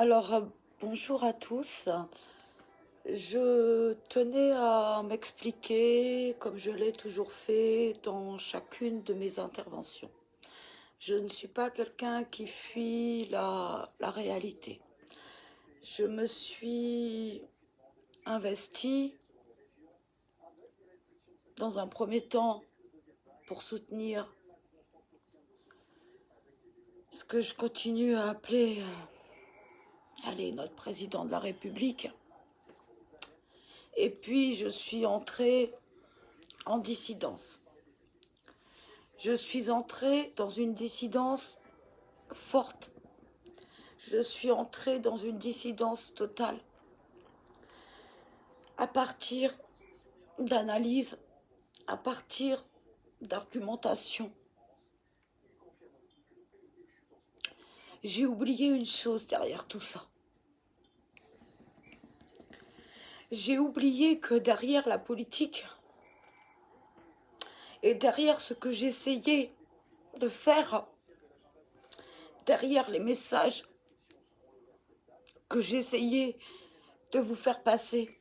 Alors, bonjour à tous. Je tenais à m'expliquer, comme je l'ai toujours fait dans chacune de mes interventions. Je ne suis pas quelqu'un qui fuit la réalité. Je me suis investie dans un premier temps pour soutenir ce que je continue à appeler notre président de la République. Et puis, je suis entrée en dissidence. Je suis entrée dans une dissidence forte. Je suis entrée dans une dissidence totale à partir d'analyse, à partir d'argumentation. J'ai oublié une chose derrière tout ça. J'ai oublié que derrière la politique et derrière ce que j'essayais de faire, derrière les messages que j'essayais de vous faire passer,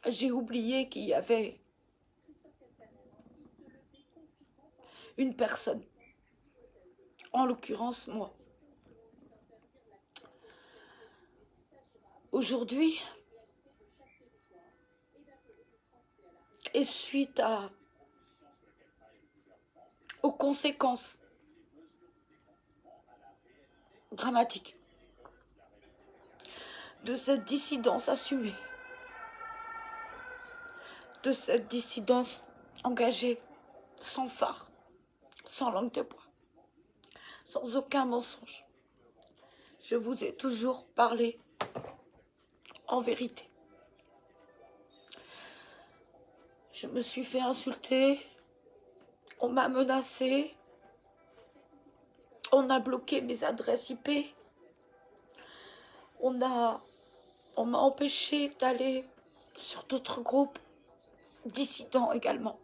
j'ai oublié qu'il y avait une personne, en l'occurrence moi. Aujourd'hui, et suite aux conséquences dramatiques de cette dissidence assumée, de cette dissidence engagée, sans phare, sans langue de bois, sans aucun mensonge. Je vous ai toujours parlé en vérité. Je me suis fait insulter, on m'a menacé, on a bloqué mes adresses IP, on m'a empêché d'aller sur d'autres groupes dissidents également.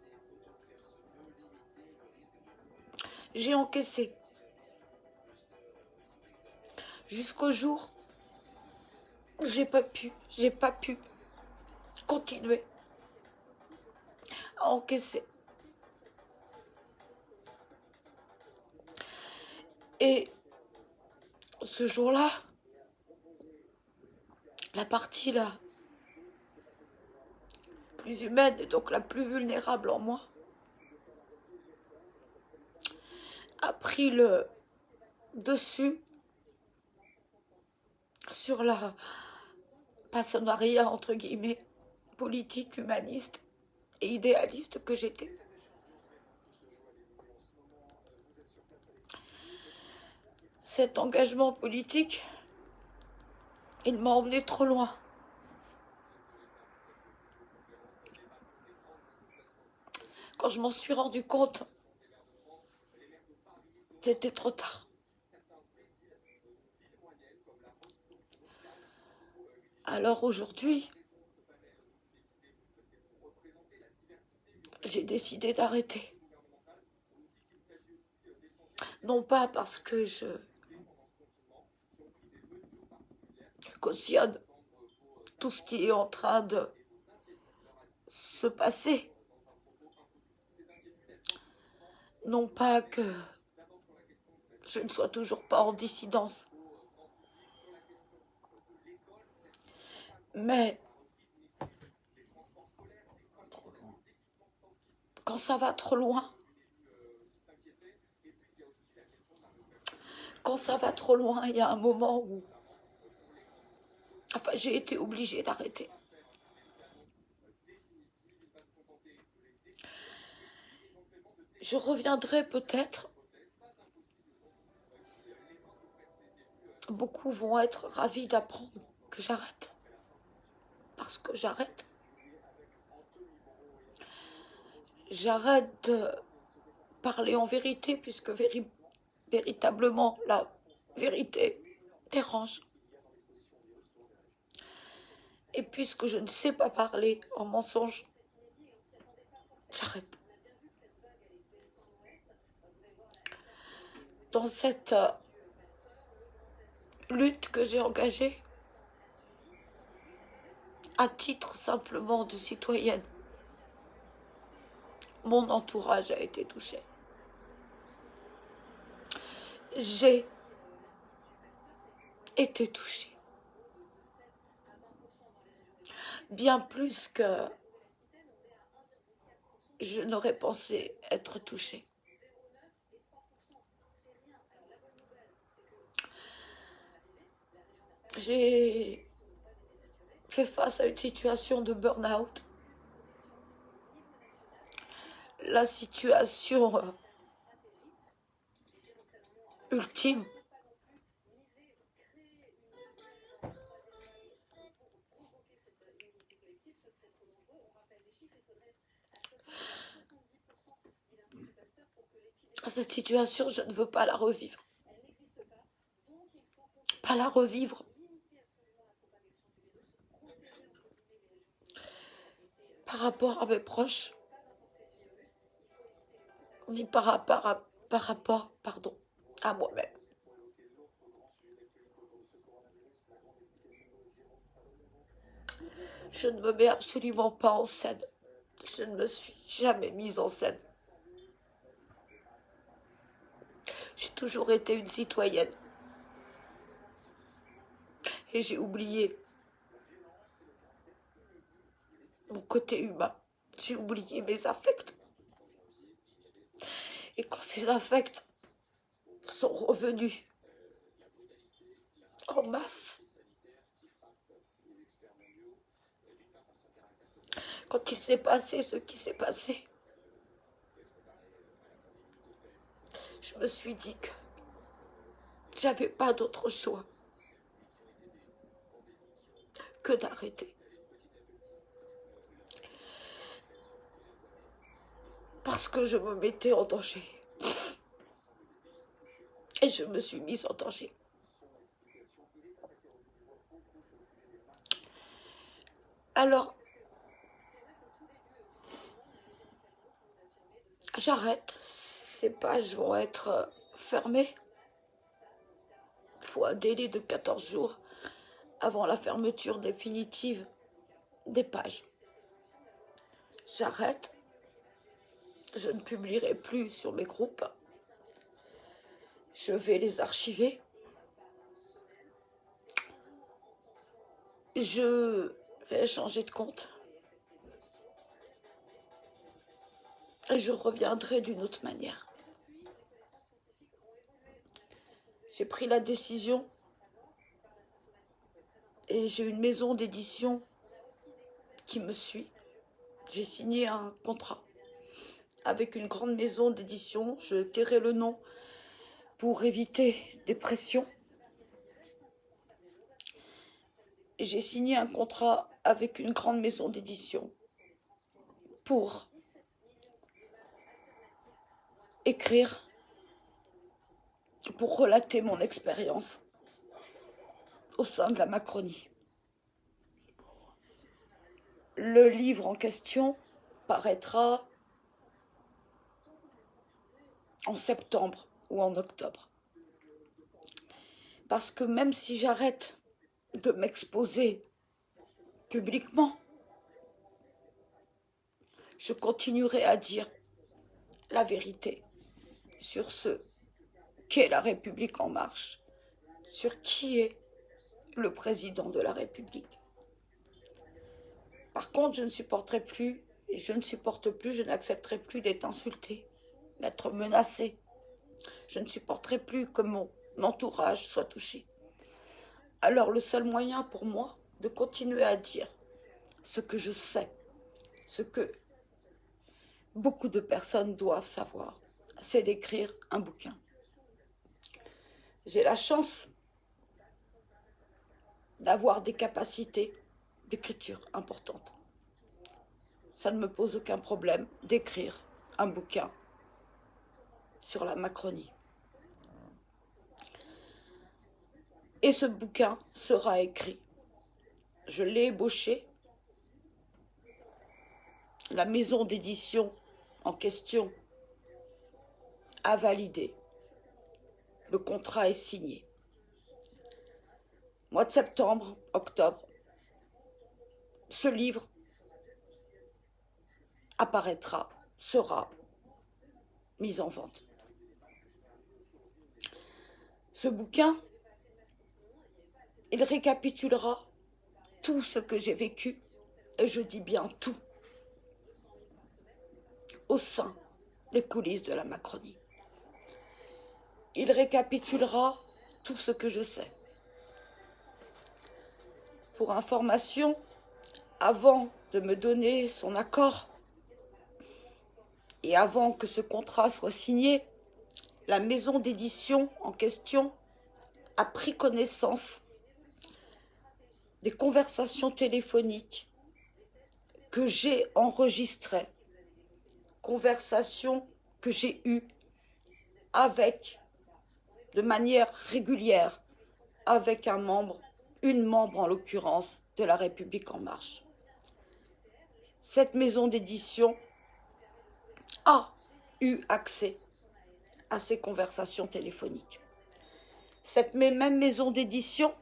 J'ai encaissé jusqu'au jour où j'ai pas pu continuer à encaisser. Et ce jour-là, la partie la plus humaine et donc la plus vulnérable en moi a pris le dessus sur la passionnariat entre guillemets politique, humaniste et idéaliste que j'étais. Cet engagement politique, il m'a emmené trop loin. Quand je m'en suis rendu compte, c'était trop tard. Alors aujourd'hui, j'ai décidé d'arrêter. Non pas parce que je cautionne tout ce qui est en train de se passer. Non pas que je ne sois toujours pas en dissidence. Mais quand ça va trop loin, il y a un moment où j'ai été obligée d'arrêter. Je reviendrai peut-être. Beaucoup vont être ravis d'apprendre que j'arrête. Parce que j'arrête. J'arrête de parler en vérité puisque véritablement la vérité dérange. Et puisque je ne sais pas parler en mensonge, j'arrête. Dans cette lutte que j'ai engagée à titre simplement de citoyenne. Mon entourage a été touché. J'ai été touchée. Bien plus que je n'aurais pensé être touchée. J'ai fait face à une situation de burn-out. La situation ultime. Cette situation, je ne veux pas la revivre. Pas la revivre. Par rapport à mes proches, ni par rapport, à moi-même. Je ne me mets absolument pas en scène. Je ne me suis jamais mise en scène. J'ai toujours été une citoyenne. Et j'ai oublié mon côté humain. J'ai oublié mes affects. Et quand ces affects sont revenus en masse, quand il s'est passé ce qui s'est passé, je me suis dit que j'avais pas d'autre choix que d'arrêter. Parce que je me mettais en danger. Et je me suis mise en danger. Alors, j'arrête. Ces pages vont être fermées. Il faut un délai de 14 jours avant la fermeture définitive des pages. J'arrête. Je ne publierai plus sur mes groupes. Je vais les archiver. Je vais changer de compte. Et je reviendrai d'une autre manière. J'ai pris la décision et j'ai une maison d'édition qui me suit. J'ai signé un contrat avec une grande maison d'édition. Je tairai le nom pour éviter des pressions. J'ai signé un contrat avec une grande maison d'édition pour écrire, pour relater mon expérience au sein de la Macronie. Le livre en question paraîtra en septembre ou en octobre. Parce que même si j'arrête de m'exposer publiquement, je continuerai à dire la vérité sur ce qu'est la République en marche, sur qui est le président de la République. Par contre, je ne supporterai plus, et je ne supporte plus, je n'accepterai plus d'être insultée, d'être menacée. Je ne supporterai plus que mon entourage soit touché. Alors le seul moyen pour moi de continuer à dire ce que je sais, ce que beaucoup de personnes doivent savoir, c'est d'écrire un bouquin. J'ai la chance d'avoir des capacités d'écriture importantes. Ça ne me pose aucun problème d'écrire un bouquin sur la Macronie. Et ce bouquin sera écrit. Je l'ai ébauché. La maison d'édition en question a validé. Le contrat est signé. mois de septembre, octobre, ce livre apparaîtra, sera mis en vente. Ce bouquin, il récapitulera tout ce que j'ai vécu, et je dis bien tout, au sein des coulisses de la Macronie. Il récapitulera tout ce que je sais. Pour information, avant de me donner son accord et avant que ce contrat soit signé, la maison d'édition en question a pris connaissance des conversations téléphoniques que j'ai enregistrées, conversations que j'ai eues de manière régulière, avec une membre en l'occurrence, de La République En Marche. Cette maison d'édition a eu accès à ces conversations téléphoniques. Cette même maison d'édition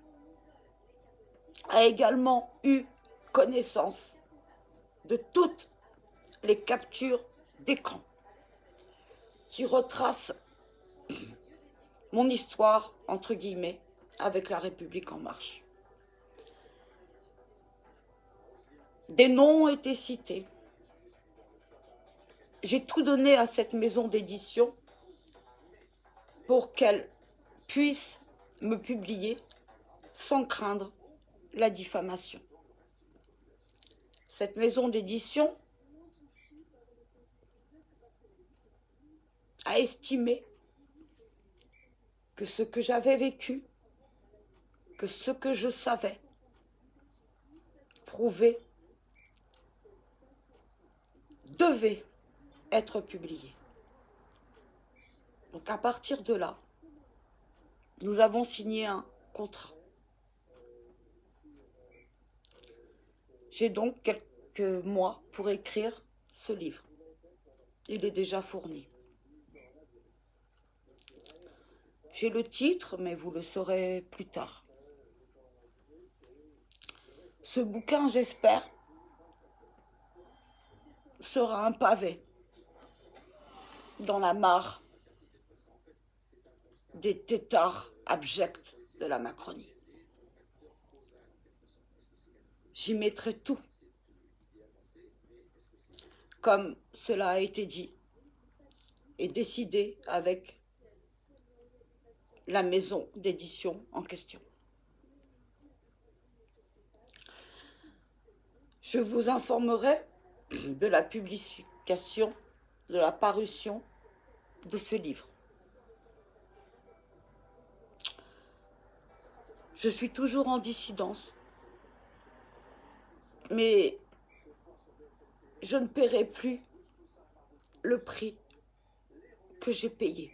a également eu connaissance de toutes les captures d'écran qui retracent mon histoire, entre guillemets, avec La République En Marche. Des noms ont été cités. J'ai tout donné à cette maison d'édition pour qu'elle puisse me publier sans craindre la diffamation. Cette maison d'édition a estimé que ce que j'avais vécu, que ce que je savais, prouvait, devait être publié. Donc à partir de là, nous avons signé un contrat. J'ai donc quelques mois pour écrire ce livre. Il est déjà fourni. J'ai le titre, mais vous le saurez plus tard. Ce bouquin, j'espère, sera un pavé dans la mare des têtards abjects de la Macronie. J'y mettrai tout, comme cela a été dit et décidé avec la maison d'édition en question. Je vous informerai de la publication, de la parution de ce livre. Je suis toujours en dissidence, mais je ne paierai plus le prix que j'ai payé.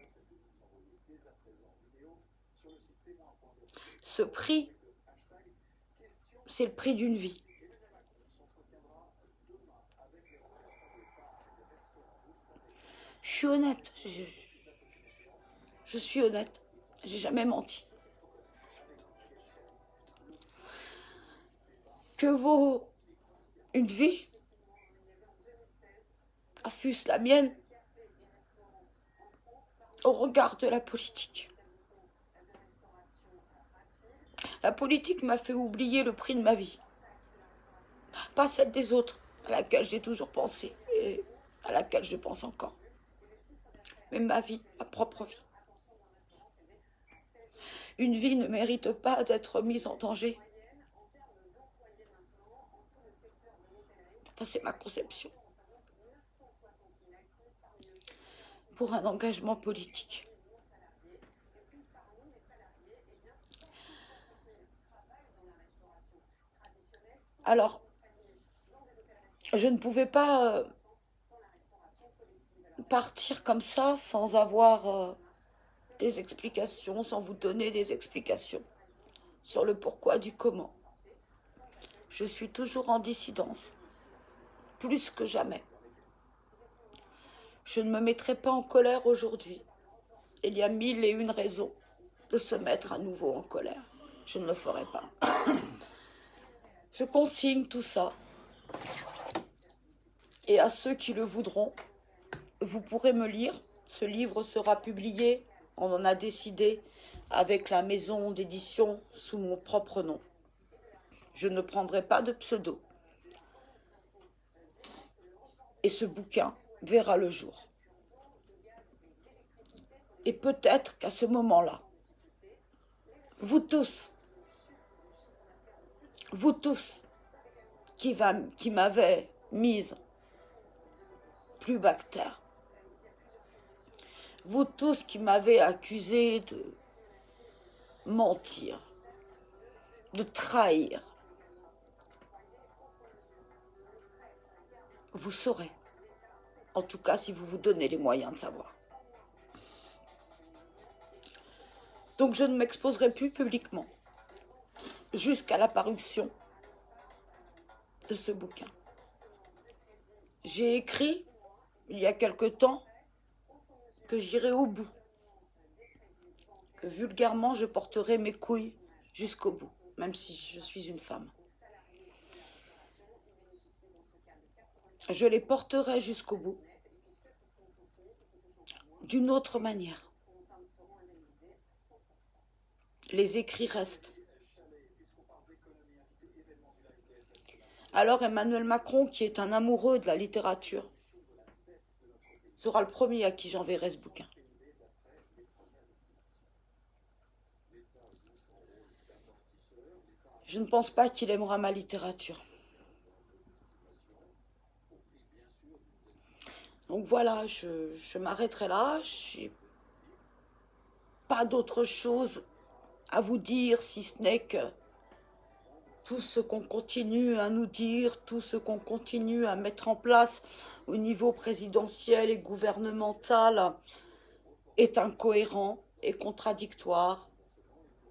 Ce prix, c'est le prix d'une vie. Je suis honnête, je suis honnête, j'ai jamais menti. Que vaut une vie, fût-ce la mienne, au regard de la politique? La politique m'a fait oublier le prix de ma vie, pas celle des autres, à laquelle j'ai toujours pensé et à laquelle je pense encore, mais ma vie, ma propre vie. Une vie ne mérite pas d'être mise en danger. Enfin, c'est ma conception. Pour un engagement politique. Alors, je ne pouvais pas partir comme ça sans avoir des explications, sans vous donner des explications sur le pourquoi du comment. Je suis toujours en dissidence, plus que jamais. Je ne me mettrai pas en colère aujourd'hui. Il y a 1001 raisons de se mettre à nouveau en colère. Je ne le ferai pas. Je consigne tout ça. Et à ceux qui le voudront, vous pourrez me lire. Ce livre sera publié, on en a décidé, avec la maison d'édition sous mon propre nom. Je ne prendrai pas de pseudo. Et ce bouquin verra le jour. Et peut-être qu'à ce moment-là, vous tous qui m'avez mise plus bas que terre, vous tous qui m'avez accusé de mentir, de trahir, vous saurez, en tout cas si vous vous donnez les moyens de savoir. Donc je ne m'exposerai plus publiquement jusqu'à la parution de ce bouquin. J'ai écrit, il y a quelque temps, que j'irai au bout, que vulgairement je porterai mes couilles jusqu'au bout, même si je suis une femme. Je les porterai jusqu'au bout, d'une autre manière. Les écrits restent. Alors Emmanuel Macron, qui est un amoureux de la littérature, sera le premier à qui j'enverrai ce bouquin. Je ne pense pas qu'il aimera ma littérature. Donc voilà, je m'arrêterai là. Je n'ai pas d'autre chose à vous dire, si ce n'est que tout ce qu'on continue à nous dire, tout ce qu'on continue à mettre en place au niveau présidentiel et gouvernemental est incohérent, est contradictoire,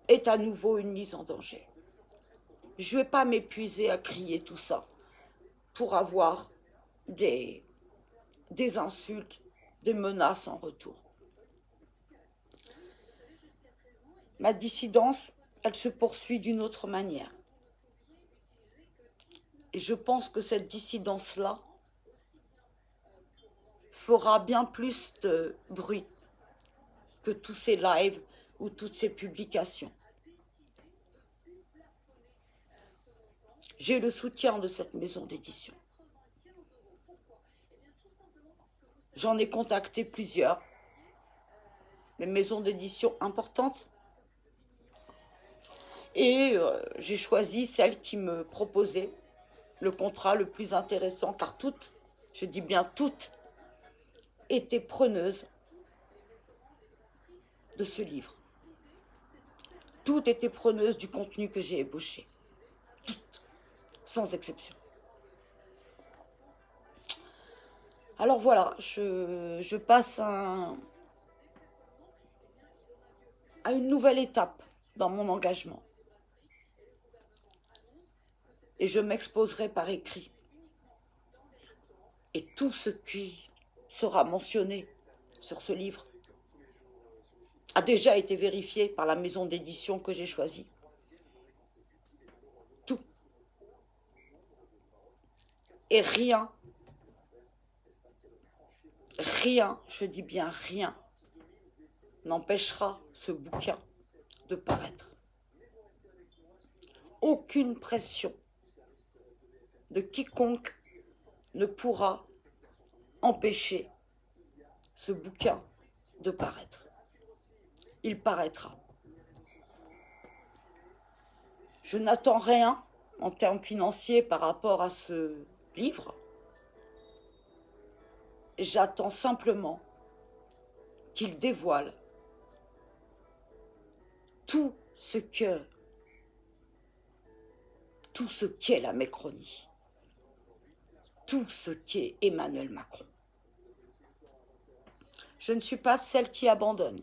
est à nouveau une mise en danger. Je ne vais pas m'épuiser à crier tout ça pour avoir des insultes, des menaces en retour. Ma dissidence, elle se poursuit d'une autre manière. Et je pense que cette dissidence-là fera bien plus de bruit que tous ces lives ou toutes ces publications. J'ai le soutien de cette maison d'édition. J'en ai contacté plusieurs, les maisons d'édition importantes, et j'ai choisi celle qui me proposait le contrat le plus intéressant, car toutes, je dis bien toutes, étaient preneuses de ce livre. Toutes étaient preneuses du contenu que j'ai ébauché. Toutes, sans exception. Alors voilà, je passe à une nouvelle étape dans mon engagement. Et je m'exposerai par écrit. Et tout ce qui sera mentionné sur ce livre a déjà été vérifié par la maison d'édition que j'ai choisie. Tout. Et rien, je dis bien rien, n'empêchera ce bouquin de paraître. Aucune pression de quiconque ne pourra empêcher ce bouquin de paraître. Il paraîtra. Je n'attends rien en termes financiers par rapport à ce livre. J'attends simplement qu'il dévoile tout ce qu'est la Macronie, tout ce qu'est Emmanuel Macron. Je ne suis pas celle qui abandonne.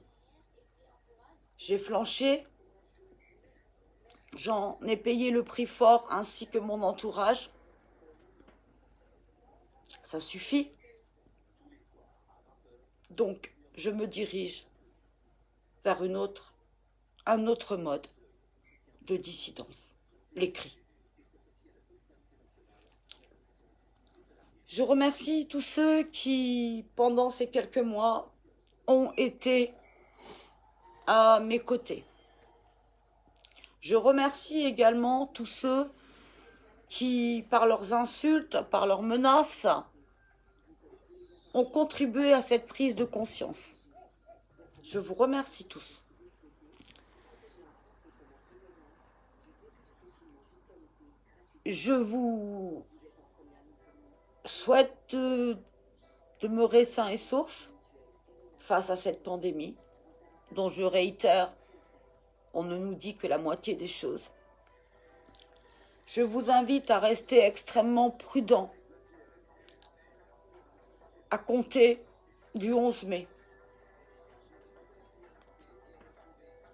J'ai flanché, j'en ai payé le prix fort ainsi que mon entourage. Ça suffit. Donc, je me dirige vers un autre mode, de dissidence, les cris. Je remercie tous ceux qui, pendant ces quelques mois, ont été à mes côtés. Je remercie également tous ceux qui, par leurs insultes, par leurs menaces, ont contribué à cette prise de conscience. Je vous remercie tous. Je vous souhaite de demeurer sains et saufs face à cette pandémie, dont je réitère, on ne nous dit que la moitié des choses. Je vous invite à rester extrêmement prudent à compter du 11 mai.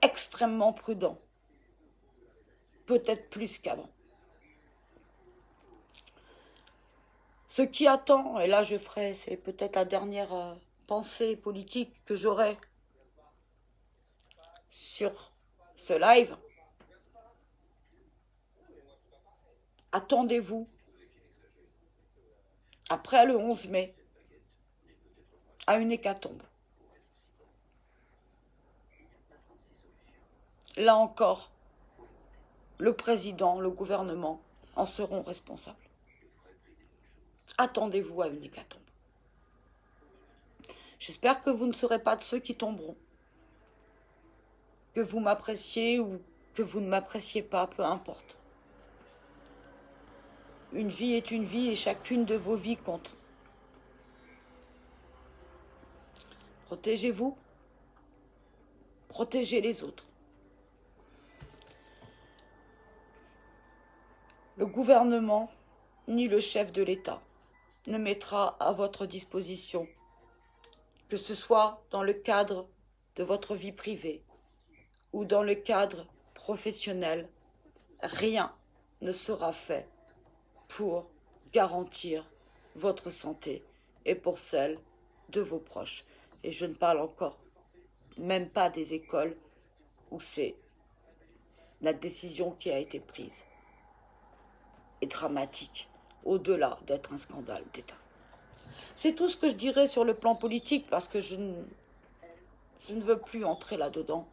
Extrêmement prudent. Peut-être plus qu'avant. Ce qui attend, et là je ferai, c'est peut-être la dernière pensée politique que j'aurai sur ce live. Attendez-vous, après le 11 mai, à une hécatombe. Là encore, le président, le gouvernement en seront responsables. Attendez-vous à une hécatombe. J'espère que vous ne serez pas de ceux qui tomberont. Que vous m'appréciez ou que vous ne m'appréciez pas, peu importe. Une vie est une vie et chacune de vos vies compte. Protégez-vous. Protégez les autres. Le gouvernement ni le chef de l'État ne mettra à votre disposition, que ce soit dans le cadre de votre vie privée ou dans le cadre professionnel, rien ne sera fait pour garantir votre santé et pour celle de vos proches. Et je ne parle encore même pas des écoles où c'est la décision qui a été prise est dramatique, au-delà d'être un scandale d'État. C'est tout ce que je dirais sur le plan politique, parce que je ne veux plus entrer là-dedans.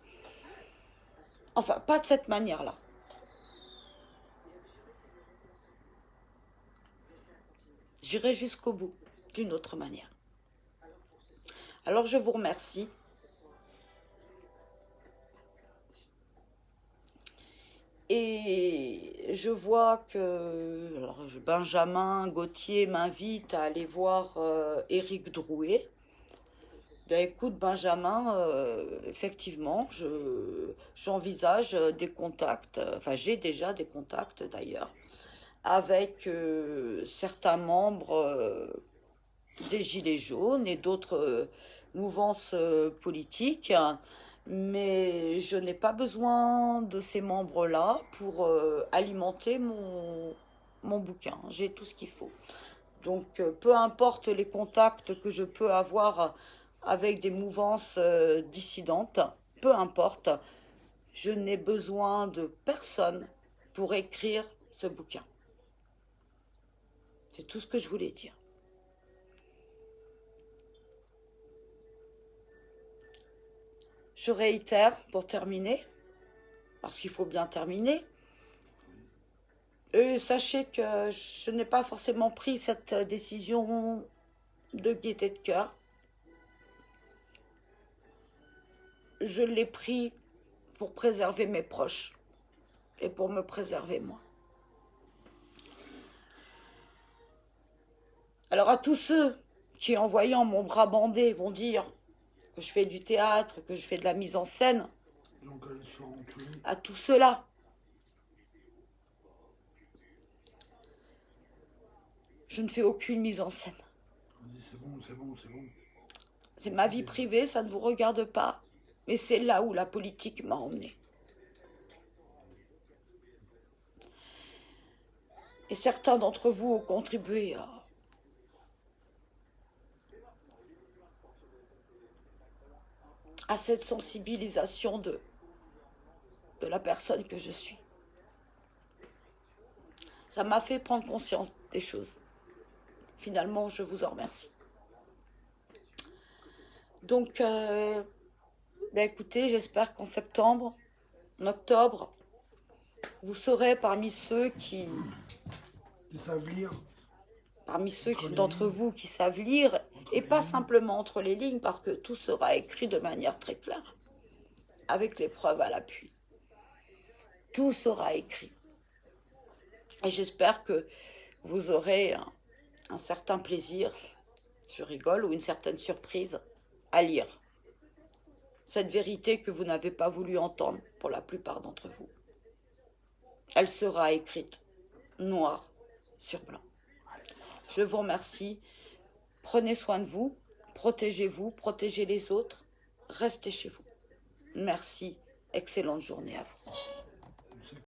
Enfin, pas de cette manière-là. J'irai jusqu'au bout, d'une autre manière. Alors je vous remercie. Et je vois que Benjamin Gauthier m'invite à aller voir Éric Drouet. Ben écoute Benjamin, effectivement, j'envisage des contacts, enfin j'ai déjà des contacts d'ailleurs, avec certains membres des Gilets jaunes et d'autres mouvances politiques. Mais je n'ai pas besoin de ces membres-là pour alimenter mon bouquin. J'ai tout ce qu'il faut. Donc, peu importe les contacts que je peux avoir avec des mouvances dissidentes, peu importe, je n'ai besoin de personne pour écrire ce bouquin. C'est tout ce que je voulais dire. Je réitère pour terminer, parce qu'il faut bien terminer. Et sachez que je n'ai pas forcément pris cette décision de gaieté de cœur. Je l'ai pris pour préserver mes proches et pour me préserver moi. Alors à tous ceux qui, en voyant mon bras bandé, vont dire que je fais du théâtre, que je fais de la mise en scène, à tous ceux-là, je ne fais aucune mise en scène. C'est bon, c'est bon, c'est bon. C'est ma vie privée, ça ne vous regarde pas, mais c'est là où la politique m'a emmenée. Et certains d'entre vous ont contribué à cette sensibilisation de la personne que je suis. Ça m'a fait prendre conscience des choses. Finalement, je vous en remercie. Donc, écoutez, j'espère qu'en septembre, en octobre, vous serez parmi ceux qui... Ils savent lire. Parmi ceux Entre les d'entre lignes. vous qui savent lire, et les pas lignes. simplement entre les lignes, parce que tout sera écrit de manière très claire, avec les preuves à l'appui. Tout sera écrit. Et j'espère que vous aurez un certain plaisir, je rigole, ou une certaine surprise à lire cette vérité que vous n'avez pas voulu entendre pour la plupart d'entre vous. Elle sera écrite noir sur blanc. Je vous remercie. Prenez soin de vous, protégez-vous, protégez les autres, restez chez vous. Merci, excellente journée à vous.